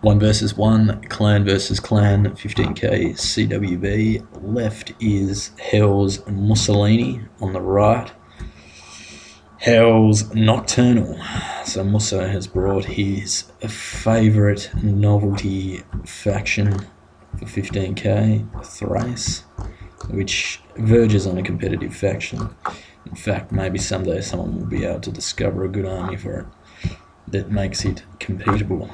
1 versus 1, clan versus clan, 15k CWB. Left is Hell's Moussolini. On the right, Hell's Nocturnal. So Musso has brought his favourite novelty faction for 15k, Thrace, which verges on a competitive faction. In fact, maybe someday someone will be able to discover a good army for it that makes it competable.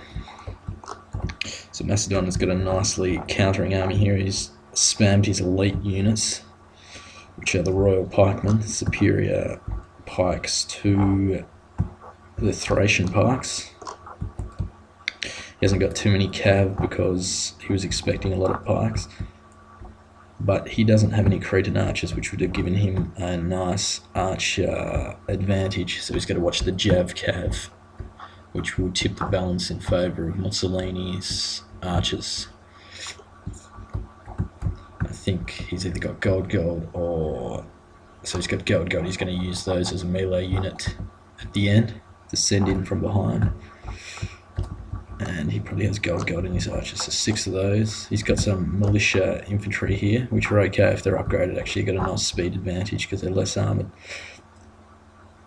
So Macedon has got a nicely countering army here. He's spammed his elite units, which are the Royal Pikemen, superior pikes to the Thracian pikes. He hasn't got too many cav because he was expecting a lot of pikes, but he doesn't have any Cretan archers, which would have given him a nice archer advantage. So he's got to watch the Jav cav, which will tip the balance in favour of Mussolini's archers. I think he's either got gold or... So he's got gold. He's going to use those as a melee unit at the end to send in from behind. And he probably has gold in his archers, so 6 of those. He's got some militia infantry here, which are okay if they're upgraded. Actually, got a nice speed advantage because they're less armoured.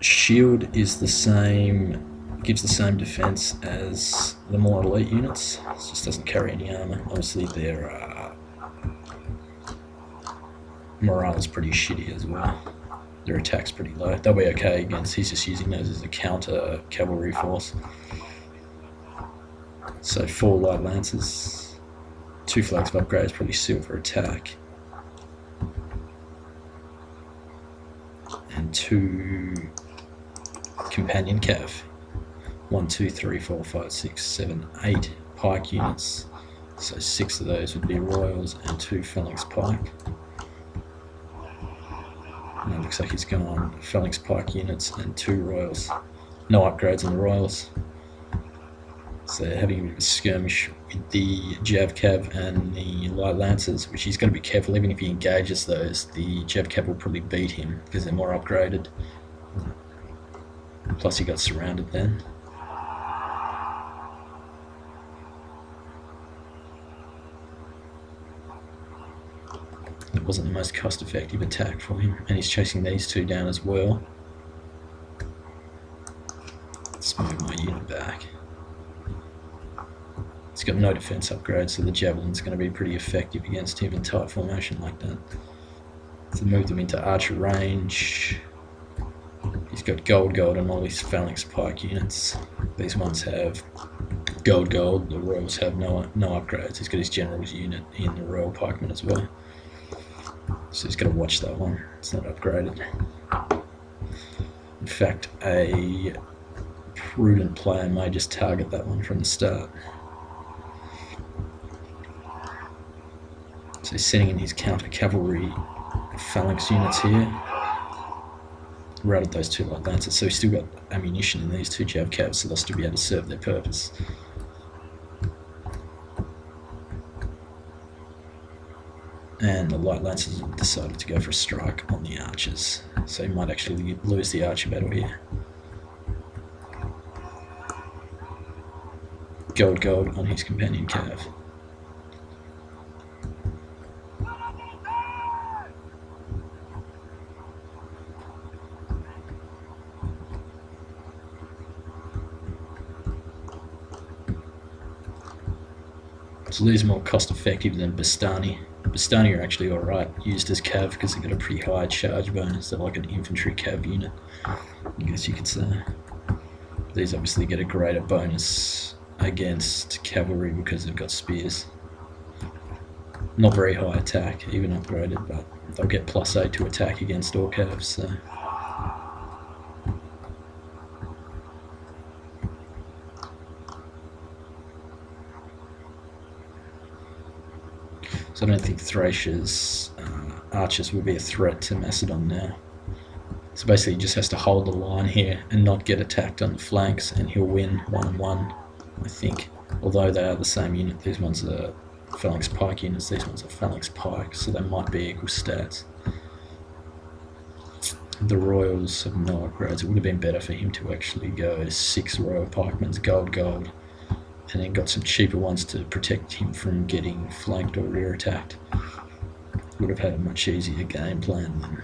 Shield is the same... gives the same defense as the more elite units. It just doesn't carry any armor. Obviously their morale is pretty shitty as well. Their attack's pretty low. They'll be okay against... He's just using those as a counter cavalry force. So 4 light lances, 2 flags of upgrades, probably silver attack, and 2 companion cav. 1, 2, 3, 4, 5, 6, 7, 8 pike units. So 6 of those would be royals and 2 phalanx pike. And it looks like he's gone phalanx pike units and 2 royals. No upgrades on the royals. So having a bit of a skirmish with the Jav cav and the light lancers, which he's got to be careful. Even if he engages those, the Jav cav will probably beat him because they're more upgraded. Plus he got surrounded then. It wasn't the most cost-effective attack for him, and he's chasing these 2 down as well. Let's move my unit back. He's got no defense upgrade, so the javelin's going to be pretty effective against him in tight formation like that. So move them into archer range. He's got gold on all his phalanx pike units. These ones have gold. The royals have no upgrades. He's got his general's unit in the royal pikemen as well. So he's got to watch that one. It's not upgraded. In fact, a prudent player may just target that one from the start. So he's sending in his counter cavalry phalanx units here. Routed those 2 light lancers, so he's still got ammunition in these 2 Jav cavs, so they'll still be able to serve their purpose. And the light lancers have decided to go for a strike on the archers, so he might actually lose the archer battle here. Gold on his companion cav. So these are more cost effective than Bastani. Bastani are actually alright used as cav because they've got a pretty high charge bonus. They're like an infantry cav unit, I guess you could say. These obviously get a greater bonus against cavalry because they've got spears. Not very high attack, even upgraded, but they'll get +8 to attack against all cavs, so... So I don't think Thracia's archers will be a threat to Macedon now. So basically he just has to hold the line here and not get attacked on the flanks, and he'll win 1-1, I think. Although they are the same unit, these ones are phalanx pike units, these ones are phalanx pike, so they might be equal stats. The royals have no upgrades. It would have been better for him to actually go 6 royal pikemen's gold, and then got some cheaper ones to protect him from getting flanked or rear attacked. Would have had a much easier game plan than.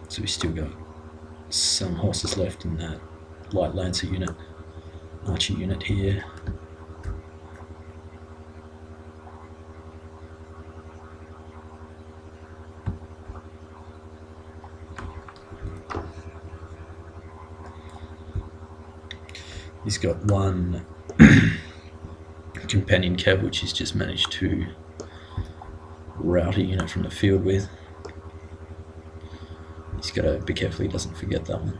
So we still got some horses left in that light lancer unit, archer unit here. He's got one companion cav which he's just managed to rout a unit from the field with. He's got to be careful he doesn't forget that one.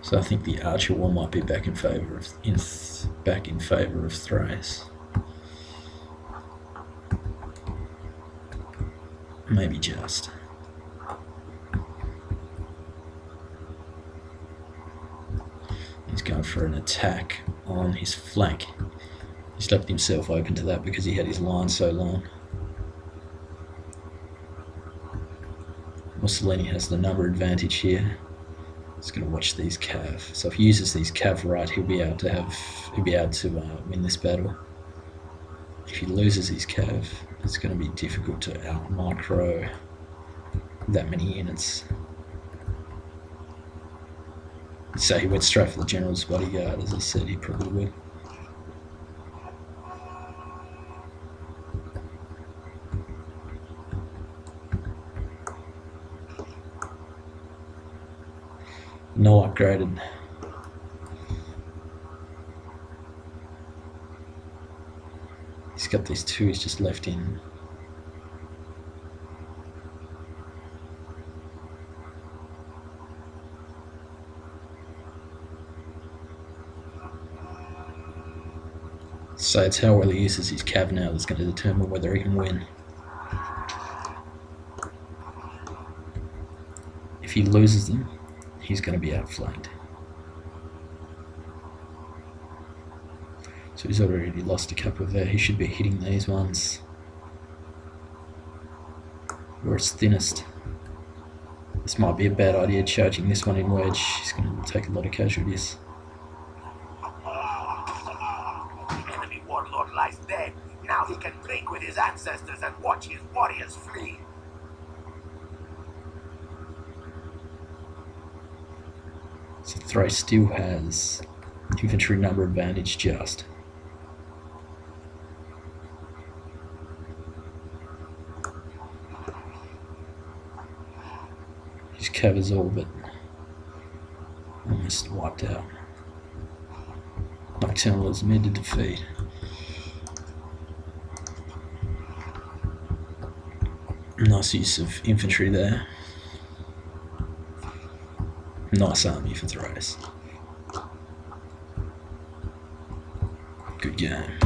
So I think the archer one might be back in favour of Thrace. Maybe just. He's going for an attack on his flank. He's left himself open to that because he had his line so long. Moussolini has the number advantage here. He's going to watch these cav. So if he uses these cav right, he'll be able to win this battle. If he loses his cav, it's going to be difficult to out micro that many units. So he went straight for the general's bodyguard, as I said he probably would. No upgraded. He's got these two he's just left in. So it's how well he uses his cav now that's going to determine whether he can win. If he loses them, he's going to be outflanked. So he's already lost a couple there. He should be hitting these ones where it's thinnest. This might be a bad idea, charging this one in wedge. He's going to take a lot of casualties. The enemy warlord lies dead. Now he can drink with his ancestors and watch his warriors flee. So Thrace still has infantry number advantage just. His cav is all but almost wiped out. Nocturnal is mid to defeat. Nice use of infantry there. Nice army for Thrace. Good game.